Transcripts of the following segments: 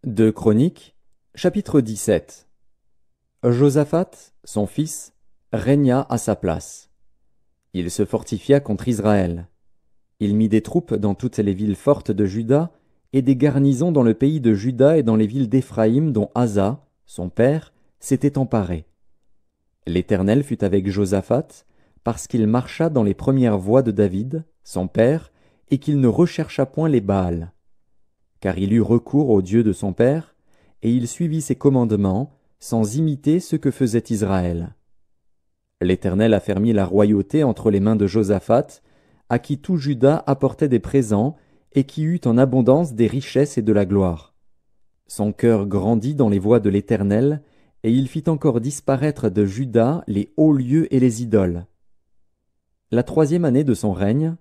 2 Chroniques, chapitre 17. Josaphat, son fils, régna à sa place. Il se fortifia contre Israël. Il mit des troupes dans toutes les villes fortes de Juda et des garnisons dans le pays de Juda et dans les villes d'Éphraïm dont Asa, son père, s'était emparé. L'Éternel fut avec Josaphat parce qu'il marcha dans les premières voies de David, son père, et qu'il ne rechercha point les Baals. Car il eut recours au Dieu de son père, et il suivit ses commandements, sans imiter ce que faisait Israël. L'Éternel affermit la royauté entre les mains de Josaphat, à qui tout Juda apportait des présents, et qui eut en abondance des richesses et de la gloire. Son cœur grandit dans les voies de l'Éternel, et il fit encore disparaître de Juda les hauts lieux et les idoles. La 3e année de son règne,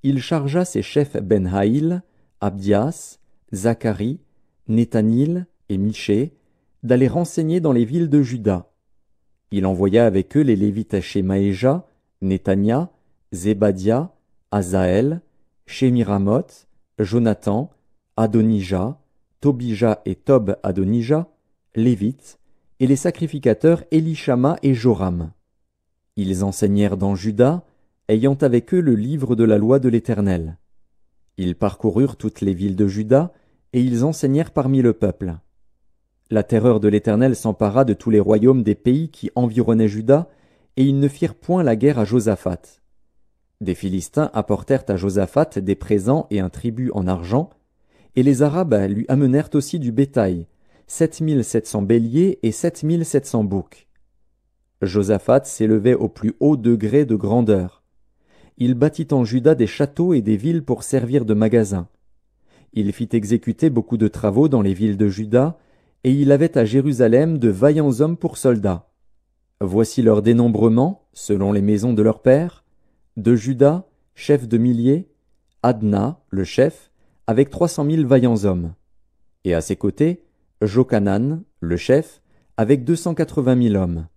il chargea ses chefs Ben-Haïl, Abdias, Zacharie, Nethanil et Michée d'aller renseigner dans les villes de Juda. Il envoya avec eux les Lévites Shemaéja, Netania, Zébadia, Azaël, Shemiramoth, Jonathan, Adonija, Tobija et Tob-Adonija, Lévites, et les sacrificateurs Élishama et Joram. Ils enseignèrent dans Juda, ayant avec eux le livre de la loi de l'Éternel. Ils parcoururent toutes les villes de Juda, et ils enseignèrent parmi le peuple. La terreur de l'Éternel s'empara de tous les royaumes des pays qui environnaient Juda, et ils ne firent point la guerre à Josaphat. Des Philistins apportèrent à Josaphat des présents et un tribut en argent, et les Arabes lui amenèrent aussi du bétail, 7700 béliers et 7700 boucs. Josaphat s'élevait au plus haut degré de grandeur. Il bâtit en Juda des châteaux et des villes pour servir de magasins. Il fit exécuter beaucoup de travaux dans les villes de Juda, et il avait à Jérusalem de vaillants hommes pour soldats. Voici leur dénombrement, selon les maisons de leurs pères. De Juda, chef de milliers, Adna, le chef, avec 300 000 vaillants hommes. Et à ses côtés, Jochanan, le chef, avec 280 000 hommes.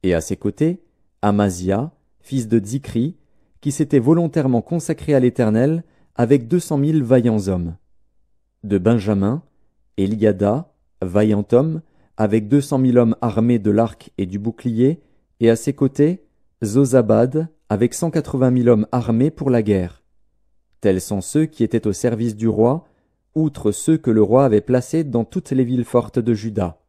Et à ses côtés, Amazia, fils de Zikri, qui s'était volontairement consacré à l'Éternel, avec 200 000 vaillants hommes. De Benjamin, Eliada, vaillant homme, avec 200 000 hommes armés de l'arc et du bouclier, et à ses côtés, Zozabad, avec 180 000 hommes armés pour la guerre. Tels sont ceux qui étaient au service du roi, outre ceux que le roi avait placés dans toutes les villes fortes de Juda.